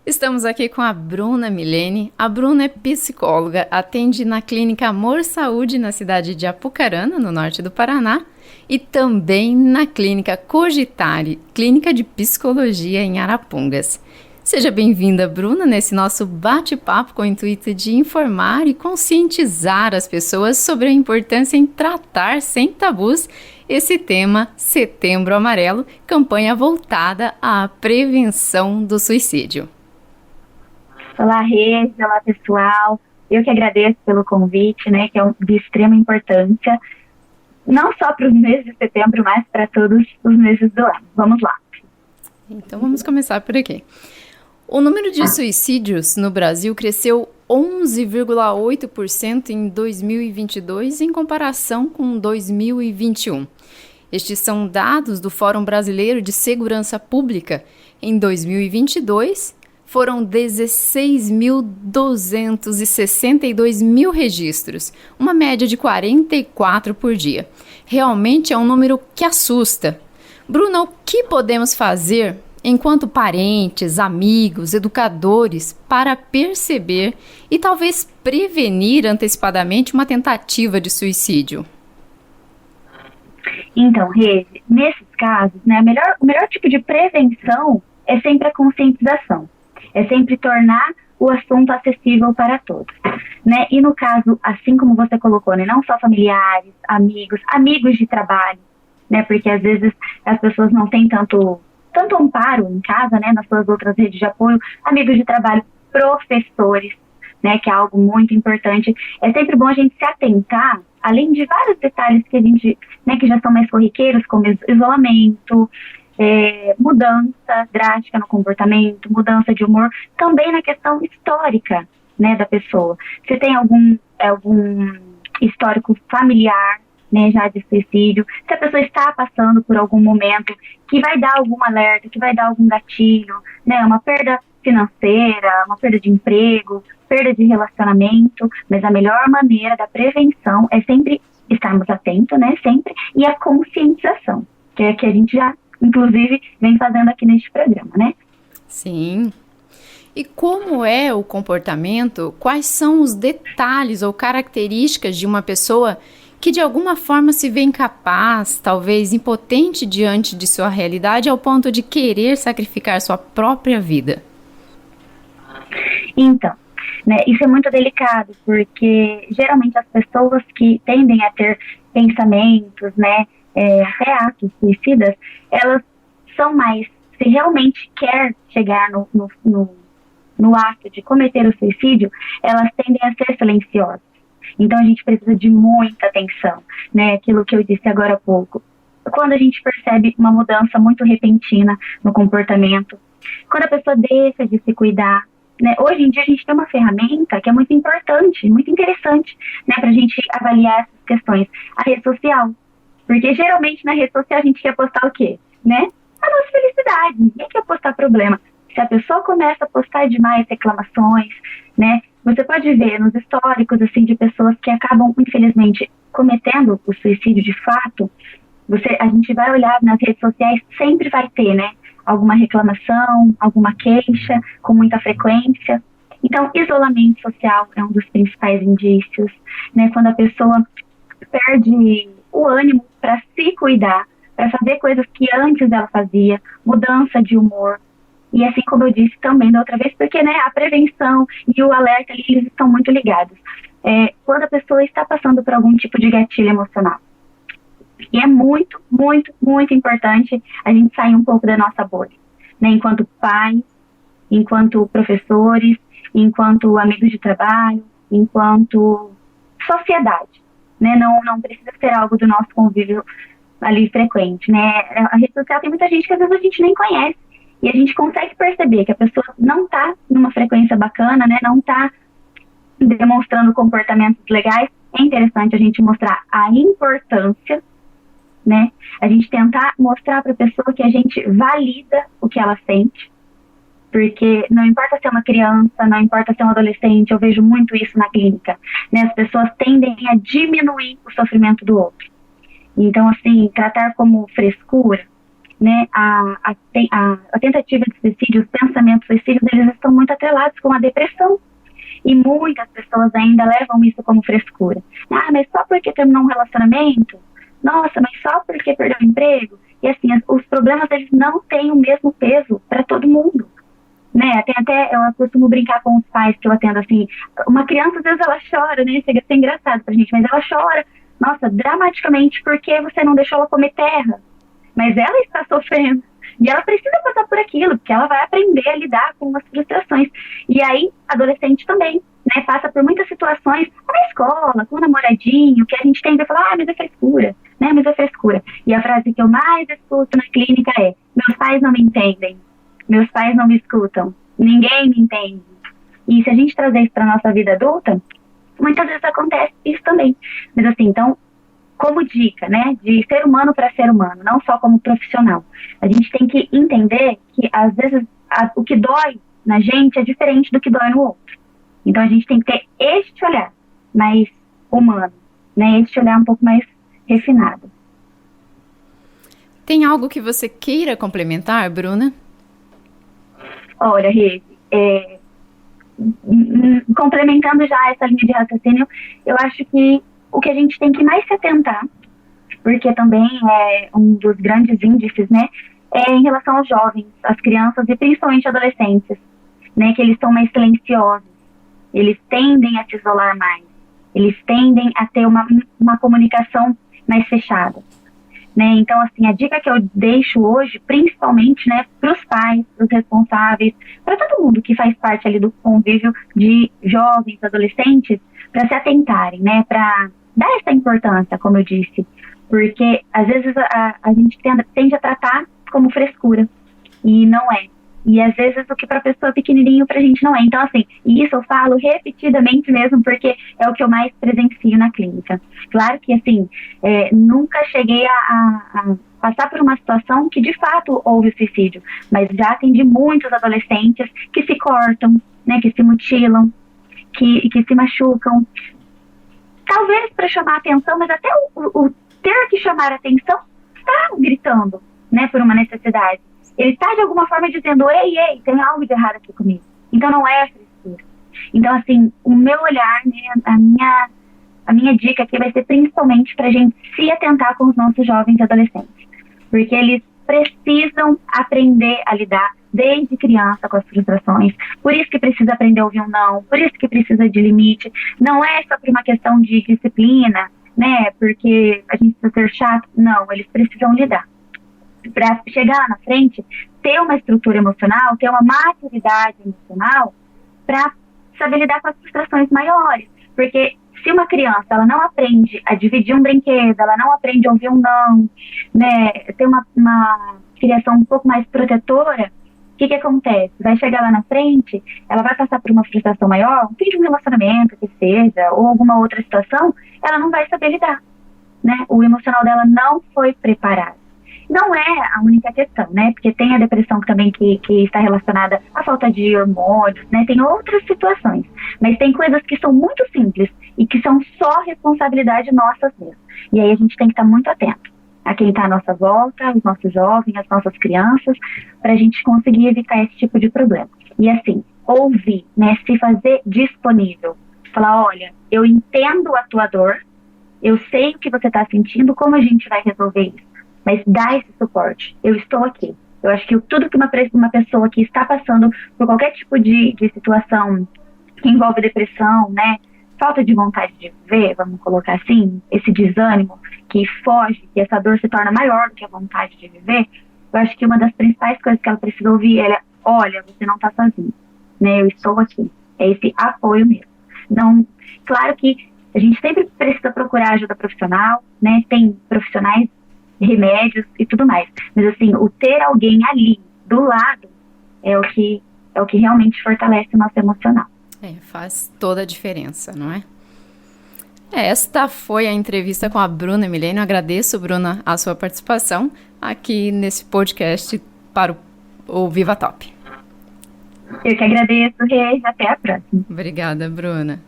Estamos aqui com a Bruna Milene. A Bruna é psicóloga, atende na clínica Amor Saúde na cidade de Apucarana, no norte do Paraná, e também na clínica Cogitare, clínica de psicologia em Arapongas. Seja bem-vinda, Bruna, nesse nosso bate-papo com o intuito de informar e conscientizar as pessoas sobre a importância em tratar sem tabus esse tema Setembro Amarelo, campanha voltada à prevenção do suicídio. Olá, Rede, olá, pessoal. Eu que agradeço pelo convite, né, que é de extrema importância, não só para os meses de setembro, mas para todos os meses do ano. Vamos lá. Então, vamos começar por aqui. O número de suicídios no Brasil cresceu 11,8% em 2022 em comparação com 2021. Estes são dados do Fórum Brasileiro de Segurança Pública. Em 2022, foram 16.262 mil registros, uma média de 44 por dia. Realmente é um número que assusta. Bruna, o que podemos fazer enquanto parentes, amigos, educadores, para perceber e talvez prevenir antecipadamente uma tentativa de suicídio? Então, Rede, nesses casos, né, o melhor tipo de prevenção é sempre a conscientização. É sempre tornar o assunto acessível para todos, né? E no caso, assim como você colocou, né, não só familiares, amigos de trabalho, né? Porque às vezes as pessoas não têm tanto amparo em casa, né? Nas suas outras redes de apoio, amigos de trabalho, professores, né? Que é algo muito importante. É sempre bom a gente se atentar, além de vários detalhes que a gente, né, que já são mais corriqueiros, como isolamento, mudança drástica no comportamento, mudança de humor, também na questão histórica, né, da pessoa. Se tem algum histórico familiar, né, já de suicídio, se a pessoa está passando por algum momento que vai dar algum alerta, que vai dar algum gatilho, né, uma perda financeira, uma perda de emprego, perda de relacionamento, mas a melhor maneira da prevenção é sempre estarmos atentos, né, sempre, e a conscientização, que é que a gente já inclusive, vem fazendo aqui neste programa, né? Sim. E como é o comportamento? Quais são os detalhes ou características de uma pessoa que de alguma forma se vê incapaz, talvez impotente diante de sua realidade, ao ponto de querer sacrificar sua própria vida? Então, né, isso é muito delicado, porque geralmente as pessoas que tendem a ter pensamentos, né, até atos suicidas, elas são mais, se realmente quer chegar no ato de cometer o suicídio, elas tendem a ser silenciosas. Então a gente precisa de muita atenção, né? Aquilo que eu disse agora há pouco. Quando a gente percebe uma mudança muito repentina no comportamento, quando a pessoa deixa de se cuidar, né? Hoje em dia a gente tem uma ferramenta que é muito importante, muito interessante, né, para a gente avaliar essas questões, a rede social. Porque geralmente na rede social a gente quer postar o quê? Né? A nossa felicidade, ninguém quer postar problema. Se a pessoa começa a postar demais reclamações, né? Você pode ver nos históricos assim, de pessoas que acabam, infelizmente, cometendo o suicídio de fato. A gente vai olhar nas redes sociais, sempre vai ter, né? Alguma reclamação, alguma queixa, com muita frequência. Então, isolamento social é um dos principais indícios, né? Quando a pessoa perde o ânimo para se cuidar, para fazer coisas que antes ela fazia, mudança de humor. E assim como eu disse também da outra vez, porque, né, a prevenção e o alerta, eles estão muito ligados. Quando a pessoa está passando por algum tipo de gatilho emocional. E é muito, muito, muito importante a gente sair um pouco da nossa bolha, né, enquanto pais, enquanto professores, enquanto amigos de trabalho, enquanto sociedade. Né, não precisa ser algo do nosso convívio ali frequente, né? A rede social tem muita gente que às vezes a gente nem conhece e a gente consegue perceber que a pessoa não está numa frequência bacana, né? Não está demonstrando comportamentos legais. É interessante a gente mostrar a importância, né? A gente tentar mostrar para a pessoa que a gente valida o que ela sente, porque não importa se é uma criança, não importa se é um adolescente, eu vejo muito isso na clínica, né? As pessoas tendem a diminuir o sofrimento do outro. Então, assim, tratar como frescura, né, a tentativa de suicídio, os pensamentos suicidas, eles estão muito atrelados com a depressão. E muitas pessoas ainda levam isso como frescura. Ah, mas só porque terminou um relacionamento? Nossa, mas só porque perdeu o emprego? E assim, os problemas, eles não têm o mesmo peso para todo mundo. Né? Até eu costumo brincar com os pais que eu atendo, assim, uma criança, às vezes ela chora, né? Chega a ser engraçado pra gente, mas ela chora, nossa, dramaticamente, porque você não deixou ela comer terra. Mas ela está sofrendo. E ela precisa passar por aquilo, porque ela vai aprender a lidar com as frustrações. E aí, adolescente também, né? Passa por muitas situações na escola, com o namoradinho, que a gente tende a falar, ah, mas é frescura, né? Mas é frescura. E a frase que eu mais escuto na clínica é, meus pais não me entendem, meus pais não me escutam, ninguém me entende. E se a gente trazer isso para nossa vida adulta, muitas vezes acontece isso também. Mas assim, então, como dica, né, de ser humano para ser humano, não só como profissional. A gente tem que entender que, às vezes, o que dói na gente é diferente do que dói no outro. Então, a gente tem que ter este olhar mais humano, né, este olhar um pouco mais refinado. Tem algo que você queira complementar, Bruna? Olha, Rê, complementando já essa linha de raciocínio, eu acho que o que a gente tem que mais se atentar, porque também é um dos grandes índices, né, é em relação aos jovens, às crianças e principalmente adolescentes, né, que eles são mais silenciosos, eles tendem a se isolar mais, eles tendem a ter uma comunicação mais fechada. Né? Então, assim, a dica que eu deixo hoje, principalmente, né, para os pais, para os responsáveis, para todo mundo que faz parte ali do convívio de jovens, adolescentes, para se atentarem, né, para dar essa importância, como eu disse, porque às vezes a gente tende a tratar como frescura, e não é. E às vezes o que para a pessoa é pequenininho, para a gente não é. Então, assim, isso eu falo repetidamente mesmo, porque é o que eu mais presencio na clínica. Claro que, assim, nunca cheguei a passar por uma situação que de fato houve suicídio, mas já atendi muitos adolescentes que se cortam, né, que se mutilam, que se machucam. Talvez para chamar atenção, mas até o ter que chamar atenção está gritando, né, por uma necessidade. Ele está de alguma forma dizendo, ei, tem algo de errado aqui comigo. Então não é frescura. Então, assim, o meu olhar, né, a minha dica aqui vai ser principalmente para a gente se atentar com os nossos jovens e adolescentes. Porque eles precisam aprender a lidar desde criança com as frustrações. Por isso que precisa aprender a ouvir um não. Por isso que precisa de limite. Não é só por uma questão de disciplina, né? Porque a gente precisa ser chato. Não, eles precisam lidar. Para chegar lá na frente, ter uma estrutura emocional, ter uma maturidade emocional para saber lidar com as frustrações maiores. Porque se uma criança ela não aprende a dividir um brinquedo, ela não aprende a ouvir um não, né, ter uma criação um pouco mais protetora, o que acontece? Vai chegar lá na frente, ela vai passar por uma frustração maior, um fim de um relacionamento que seja, ou alguma outra situação, ela não vai saber lidar, né? O emocional dela não foi preparado. Não é a única questão, né? Porque tem a depressão também que está relacionada à falta de hormônios, né? Tem outras situações. Mas tem coisas que são muito simples e que são só responsabilidade nossa mesmo. E aí a gente tem que estar muito atento a quem está à nossa volta, os nossos jovens, as nossas crianças, para a gente conseguir evitar esse tipo de problema. E assim, ouvir, né? Se fazer disponível. Falar, olha, eu entendo a tua dor, eu sei o que você está sentindo, como a gente vai resolver isso? Mas dá esse suporte. Eu estou aqui. Eu acho que tudo que uma pessoa que está passando por qualquer tipo de situação que envolve depressão, né, falta de vontade de viver, vamos colocar assim, esse desânimo que foge, que essa dor se torna maior do que a vontade de viver, eu acho que uma das principais coisas que ela precisa ouvir é, olha, você não está sozinho, né, eu estou aqui. É esse apoio mesmo. Não, claro que a gente sempre precisa procurar ajuda profissional, né, tem profissionais, remédios e tudo mais. Mas assim, o ter alguém ali do lado é o que realmente fortalece o nosso emocional. Faz toda a diferença, não é? Esta foi a entrevista com a Bruna Milênio. Agradeço, Bruna, a sua participação aqui nesse podcast para o Viva Top. Eu que agradeço, Rê. Até a próxima. Obrigada, Bruna.